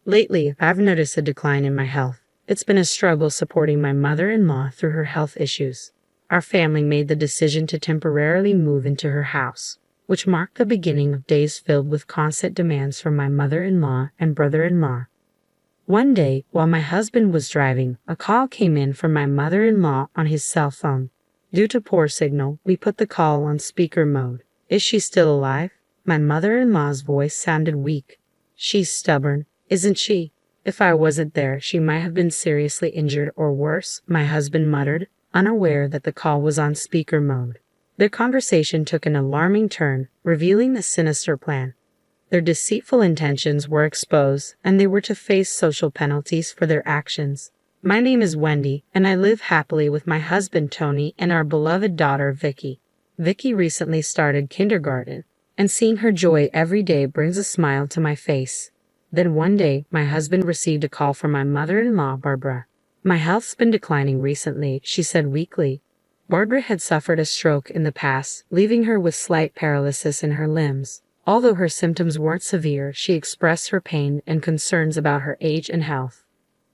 Lately, I've noticed a decline in my health. It's been a struggle supporting my mother-in-law through her health issues. Our family made the decision to temporarily move into her house, which marked the beginning of days filled with constant demands from my mother-in-law and brother-in-law. One day, while my husband was driving, a call came in from my mother-in-law on his cell phone. Due to poor signal, we put the call on speaker mode. Is she still alive? My mother-in-law's voice sounded weak. She's stubborn, isn't she? If I wasn't there, she might have been seriously injured or worse, my husband muttered, unaware that the call was on speaker mode. Their conversation took an alarming turn, revealing the sinister plan. Their deceitful intentions were exposed, and they were to face social penalties for their actions. My name is Wendy, and I live happily with my husband Tony and our beloved daughter Vicky. Vicky recently started kindergarten, and seeing her joy every day brings a smile to my face. Then one day, my husband received a call from my mother-in-law, Barbara. My health's been declining recently, she said weakly. Barbara had suffered a stroke in the past, leaving her with slight paralysis in her limbs. Although her symptoms weren't severe, she expressed her pain and concerns about her age and health.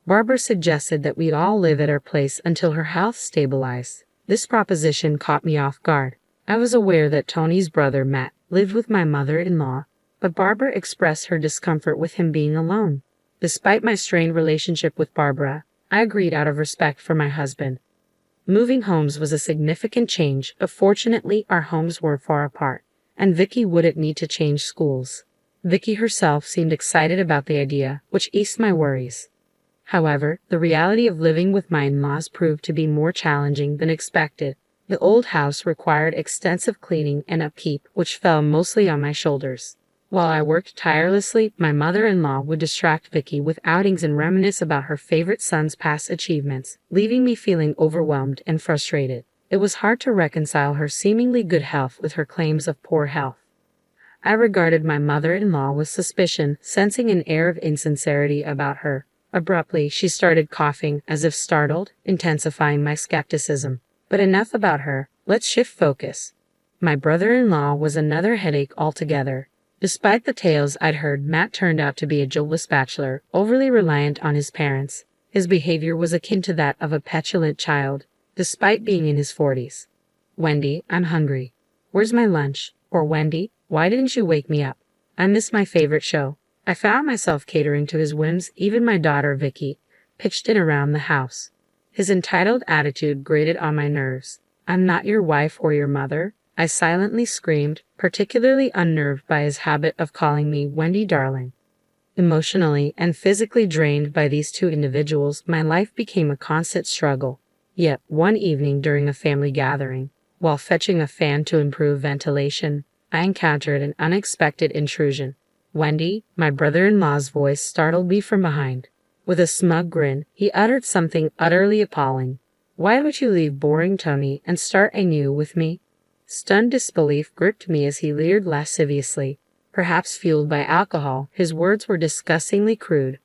Barbara suggested that we all live at her place until her health stabilized. This proposition caught me off guard. I was aware that Tony's brother, Matt, lived with my mother-in-law, but Barbara expressed her discomfort with him being alone. Despite my strained relationship with Barbara, I agreed out of respect for my husband. Moving homes was a significant change, but fortunately our homes were far apart, and Vicky wouldn't need to change schools. Vicky herself seemed excited about the idea, which eased my worries. However, the reality of living with my in-laws proved to be more challenging than expected. The old house required extensive cleaning and upkeep, which fell mostly on my shoulders. While I worked tirelessly, my mother-in-law would distract Vicky with outings and reminisce about her favorite son's past achievements, leaving me feeling overwhelmed and frustrated. It was hard to reconcile her seemingly good health with her claims of poor health. I regarded my mother-in-law with suspicion, sensing an air of insincerity about her. Abruptly, she started coughing, as if startled, intensifying my skepticism. But enough about her. Let's shift focus. My brother-in-law was another headache altogether. Despite the tales I'd heard, Matt turned out to be a jobless bachelor, overly reliant on his parents. His behavior was akin to that of a petulant child, despite being in his 40s. Wendy, I'm hungry. Where's my lunch? Or Wendy, why didn't you wake me up? I miss my favorite show. I found myself catering to his whims. Even my daughter, Vicky, pitched in around the house. His entitled attitude grated on my nerves. I'm not your wife or your mother, I silently screamed, particularly unnerved by his habit of calling me Wendy darling. Emotionally and physically drained by these two individuals, my life became a constant struggle. Yet, one evening during a family gathering, while fetching a fan to improve ventilation, I encountered an unexpected intrusion. Wendy, my brother-in-law's voice startled me from behind. With a smug grin, he uttered something utterly appalling. Why don't you leave boring Tony and start anew with me? Stunned disbelief gripped me as he leered lasciviously. Perhaps fueled by alcohol, his words were disgustingly crude.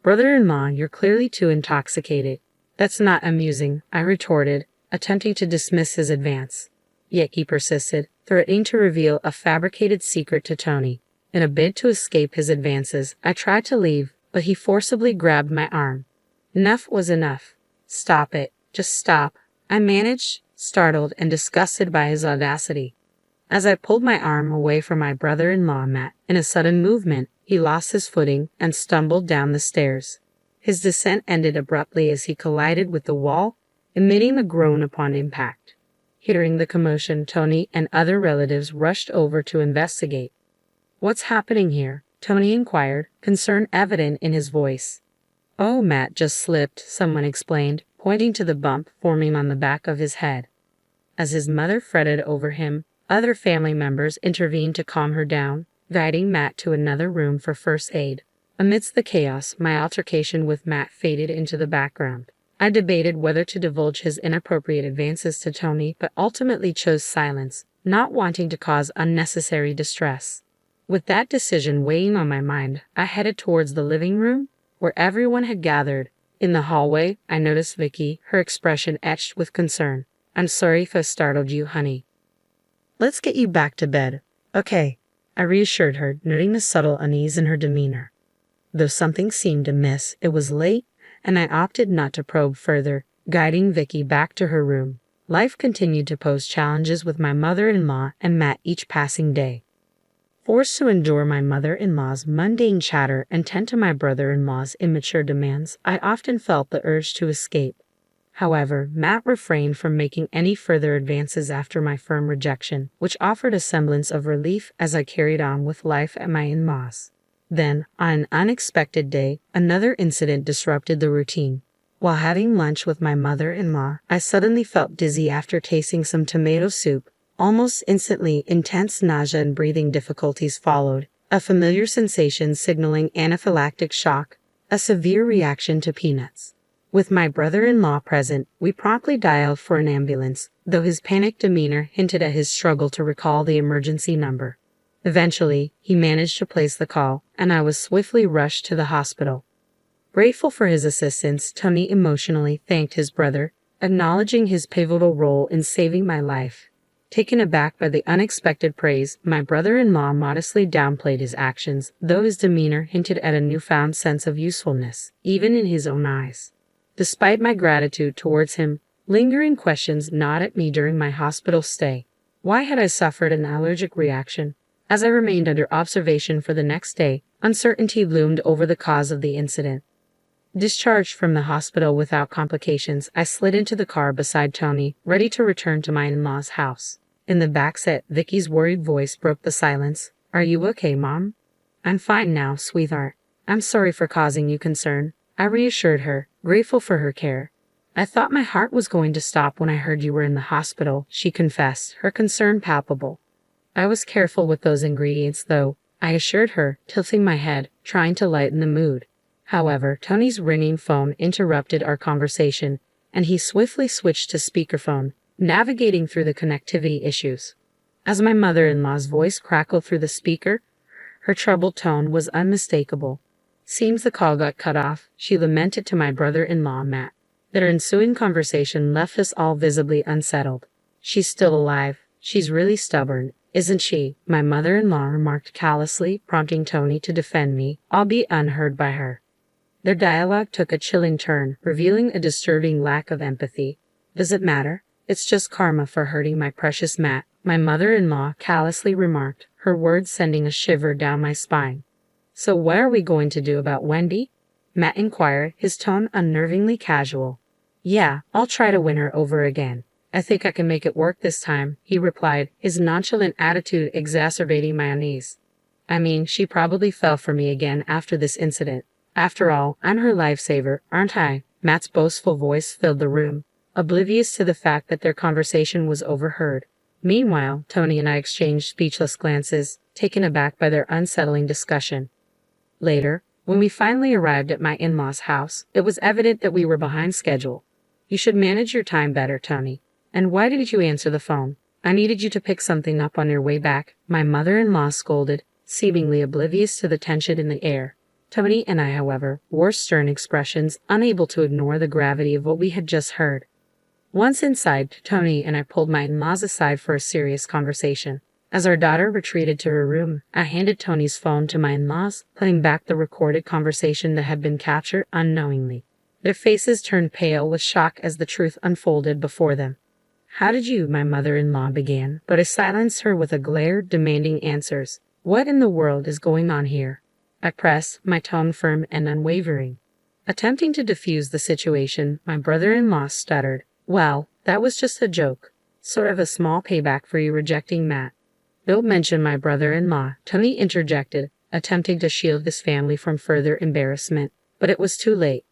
Brother-in-law, you're clearly too intoxicated. That's not amusing, I retorted, attempting to dismiss his advance. Yet he persisted, threatening to reveal a fabricated secret to Tony. In a bid to escape his advances, I tried to leave, but he forcibly grabbed my arm. Enough was enough. Stop it. Just stop. I managed, startled and disgusted by his audacity. As I pulled my arm away from my brother-in-law, Matt, in a sudden movement, he lost his footing and stumbled down the stairs. His descent ended abruptly as he collided with the wall, emitting a groan upon impact. Hearing the commotion, Tony and other relatives rushed over to investigate. What's happening here? Tony inquired, concern evident in his voice. Oh, Matt just slipped, someone explained, pointing to the bump forming on the back of his head. As his mother fretted over him, other family members intervened to calm her down, guiding Matt to another room for first aid. Amidst the chaos, my altercation with Matt faded into the background. I debated whether to divulge his inappropriate advances to Tony, but ultimately chose silence, not wanting to cause unnecessary distress. With that decision weighing on my mind, I headed towards the living room, where everyone had gathered. In the hallway, I noticed Vicky, her expression etched with concern. I'm sorry if I startled you, honey. Let's get you back to bed. Okay, I reassured her, noting the subtle unease in her demeanor. Though something seemed amiss, it was late, and I opted not to probe further, guiding Vicky back to her room. Life continued to pose challenges with my mother-in-law and Matt each passing day. Forced to endure my mother-in-law's mundane chatter and tend to my brother-in-law's immature demands, I often felt the urge to escape. However, Matt refrained from making any further advances after my firm rejection, which offered a semblance of relief as I carried on with life at my in-laws. Then, on an unexpected day, another incident disrupted the routine. While having lunch with my mother-in-law, I suddenly felt dizzy after tasting some tomato soup. Almost instantly, intense nausea and breathing difficulties followed, a familiar sensation signaling anaphylactic shock, a severe reaction to peanuts. With my brother-in-law present, we promptly dialed for an ambulance, though his panicked demeanor hinted at his struggle to recall the emergency number. Eventually, he managed to place the call, and I was swiftly rushed to the hospital. Grateful for his assistance, Tony emotionally thanked his brother, acknowledging his pivotal role in saving my life. Taken aback by the unexpected praise, my brother-in-law modestly downplayed his actions, though his demeanor hinted at a newfound sense of usefulness, even in his own eyes. Despite my gratitude towards him, lingering questions gnawed at me during my hospital stay. Why had I suffered an allergic reaction? As I remained under observation for the next day, uncertainty loomed over the cause of the incident. Discharged from the hospital without complications, I slid into the car beside Tony, ready to return to my in-laws' house. In the backseat, Vicky's worried voice broke the silence. "Are you okay, Mom?" "I'm fine now, sweetheart. I'm sorry for causing you concern," I reassured her, grateful for her care. "I thought my heart was going to stop when I heard you were in the hospital," she confessed, her concern palpable. "I was careful with those ingredients, though," I assured her, tilting my head, trying to lighten the mood. However, Tony's ringing phone interrupted our conversation, and he swiftly switched to speakerphone, navigating through the connectivity issues. As my mother-in-law's voice crackled through the speaker, her troubled tone was unmistakable. "Seems the call got cut off," she lamented to my brother-in-law, Matt. Their ensuing conversation left us all visibly unsettled. "She's still alive. She's really stubborn, isn't she?" my mother-in-law remarked callously, prompting Tony to defend me, albeit unheard by her. Their dialogue took a chilling turn, revealing a disturbing lack of empathy. "Does it matter? It's just karma for hurting my precious Matt," my mother-in-law callously remarked, her words sending a shiver down my spine. "So what are we going to do about Wendy?" Matt inquired, his tone unnervingly casual. "Yeah, I'll try to win her over again. I think I can make it work this time," he replied, his nonchalant attitude exacerbating my unease. "I mean, she probably fell for me again after this incident. After all, I'm her lifesaver, aren't I?" Matt's boastful voice filled the room, oblivious to the fact that their conversation was overheard. Meanwhile, Tony and I exchanged speechless glances, taken aback by their unsettling discussion. Later, when we finally arrived at my in-laws' house, it was evident that we were behind schedule. "You should manage your time better, Tony. And why didn't you answer the phone? I needed you to pick something up on your way back," my mother-in-law scolded, seemingly oblivious to the tension in the air. Tony and I, however, wore stern expressions, unable to ignore the gravity of what we had just heard. Once inside, Tony and I pulled my in-laws aside for a serious conversation. As our daughter retreated to her room, I handed Tony's phone to my in-laws, playing back the recorded conversation that had been captured unknowingly. Their faces turned pale with shock as the truth unfolded before them. "How did you?" my mother-in-law began, but I silenced her with a glare demanding answers. "What in the world is going on here?" I pressed, my tone firm and unwavering. Attempting to defuse the situation, my brother-in-law stuttered. "Well, that was just a joke. Sort of a small payback for you rejecting Matt." "Don't mention my brother-in-law," Tony interjected, attempting to shield his family from further embarrassment. But it was too late.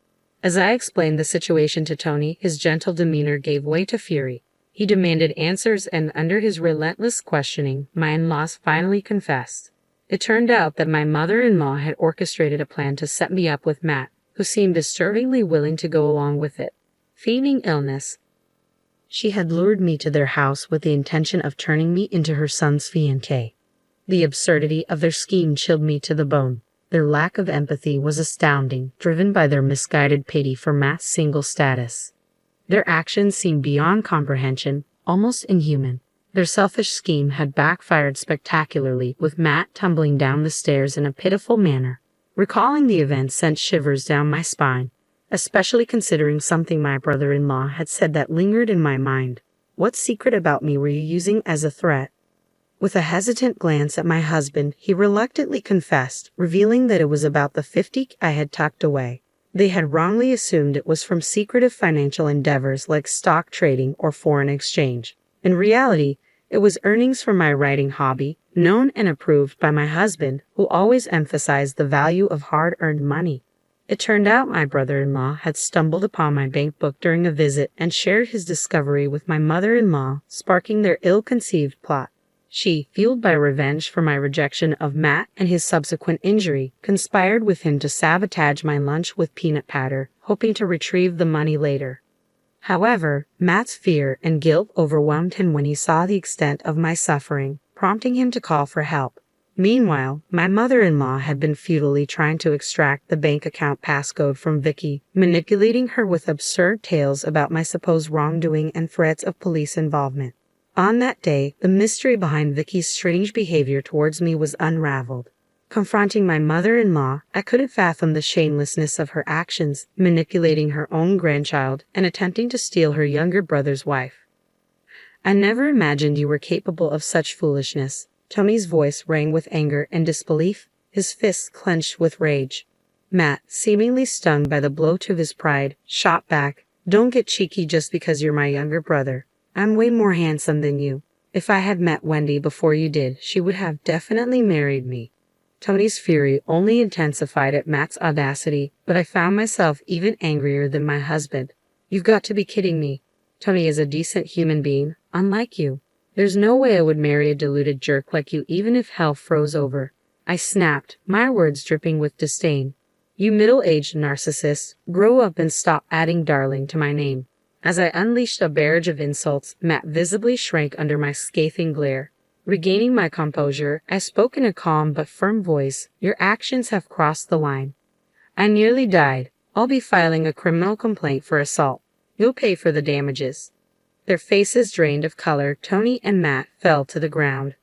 As I explained the situation to Tony, his gentle demeanor gave way to fury. He demanded answers, and under his relentless questioning, my in-laws finally confessed. It turned out that my mother-in-law had orchestrated a plan to set me up with Matt, who seemed disturbingly willing to go along with it. Feigning illness, she had lured me to their house with the intention of turning me into her son's fiancé. The absurdity of their scheme chilled me to the bone. Their lack of empathy was astounding, driven by their misguided pity for Matt's single status. Their actions seemed beyond comprehension, almost inhuman. Their selfish scheme had backfired spectacularly, with Matt tumbling down the stairs in a pitiful manner. Recalling the event sent shivers down my spine, especially considering something my brother-in-law had said that lingered in my mind. What secret about me were you using as a threat? With a hesitant glance at my husband, he reluctantly confessed, revealing that it was about the 50 I had tucked away. They had wrongly assumed it was from secretive financial endeavors like stock trading or foreign exchange. In reality, it was earnings from my writing hobby, known and approved by my husband, who always emphasized the value of hard-earned money. It turned out my brother-in-law had stumbled upon my bank book during a visit and shared his discovery with my mother-in-law, sparking their ill-conceived plot. She, fueled by revenge for my rejection of Matt and his subsequent injury, conspired with him to sabotage my lunch with peanut powder, hoping to retrieve the money later. However, Matt's fear and guilt overwhelmed him when he saw the extent of my suffering, prompting him to call for help. Meanwhile, my mother-in-law had been futilely trying to extract the bank account passcode from Vicky, manipulating her with absurd tales about my supposed wrongdoing and threats of police involvement. On that day, the mystery behind Vicky's strange behavior towards me was unraveled. Confronting my mother-in-law, I couldn't fathom the shamelessness of her actions, manipulating her own grandchild and attempting to steal her younger brother's wife. I never imagined you were capable of such foolishness. Tony's voice rang with anger and disbelief, his fists clenched with rage. Matt, seemingly stung by the blow to his pride, shot back, "Don't get cheeky just because you're my younger brother. I'm way more handsome than you. If I had met Wendy before you did, she would have definitely married me." Tony's fury only intensified at Matt's audacity, but I found myself even angrier than my husband. "You've got to be kidding me. Tony is a decent human being, unlike you. There's no way I would marry a deluded jerk like you even if hell froze over." I snapped, my words dripping with disdain. "You middle-aged narcissist, grow up and stop adding darling to my name." As I unleashed a barrage of insults, Matt visibly shrank under my scathing glare. Regaining my composure, I spoke in a calm but firm voice. "Your actions have crossed the line. I nearly died. I'll be filing a criminal complaint for assault. You'll pay for the damages." Their faces drained of color, Tony and Matt fell to the ground,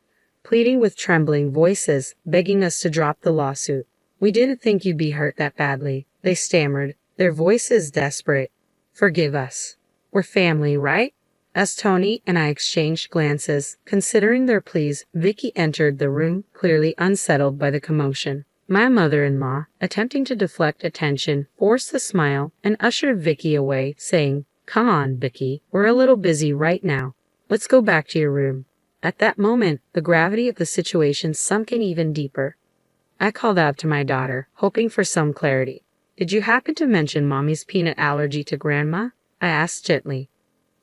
pleading with trembling voices, begging us to drop the lawsuit. "We didn't think you'd be hurt that badly," they stammered, their voices desperate. "Forgive us. We're family, right?" As Tony and I exchanged glances, considering their pleas, Vicky entered the room, clearly unsettled by the commotion. My mother-in-law, attempting to deflect attention, forced a smile and ushered Vicky away, saying, "Come on, Vicky, we're a little busy right now. Let's go back to your room." At that moment, the gravity of the situation sunk in even deeper. I called out to my daughter, hoping for some clarity. "Did you happen to mention Mommy's peanut allergy to Grandma?" I asked gently.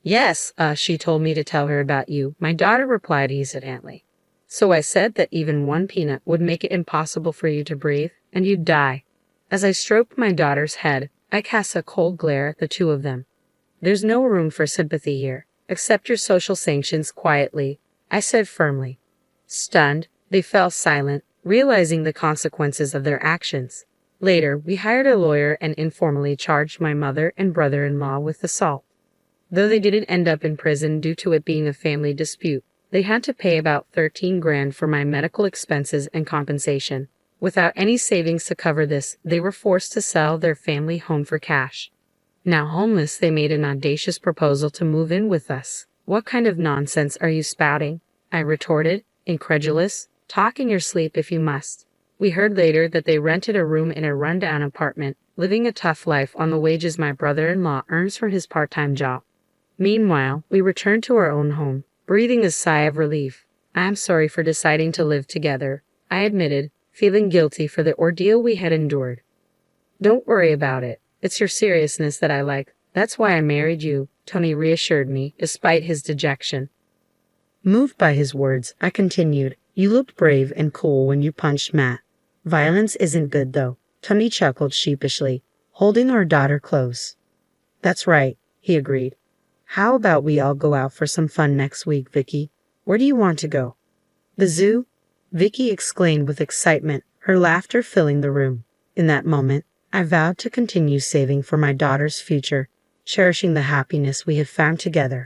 "Yes, she told me to tell her about you," my daughter replied hesitantly. "So I said that even one peanut would make it impossible for you to breathe, and you'd die." As I stroked my daughter's head, I cast a cold glare at the two of them. "There's no room for sympathy here. Accept your social sanctions quietly," I said firmly. Stunned, they fell silent, realizing the consequences of their actions. Later, we hired a lawyer and informally charged my mother and brother-in-law with assault. Though they didn't end up in prison due to it being a family dispute, they had to pay about 13 grand for my medical expenses and compensation. Without any savings to cover this, they were forced to sell their family home for cash. Now homeless, they made an audacious proposal to move in with us. "What kind of nonsense are you spouting?" I retorted, incredulous. "Talk in your sleep if you must." We heard later that they rented a room in a rundown apartment, living a tough life on the wages my brother-in-law earns from his part-time job. Meanwhile, we returned to our own home, breathing a sigh of relief. "I'm sorry for deciding to live together," I admitted, feeling guilty for the ordeal we had endured. "Don't worry about it. It's your seriousness that I like. That's why I married you," Tony reassured me, despite his dejection. Moved by his words, I continued, "You looked brave and cool when you punched Matt. Violence isn't good, though." Tony chuckled sheepishly, holding our daughter close. "That's right," he agreed. "How about we all go out for some fun next week, Vicky? Where do you want to go?" "The zoo?" Vicky exclaimed with excitement, her laughter filling the room. In that moment, I vowed to continue saving for my daughter's future, cherishing the happiness we had found together.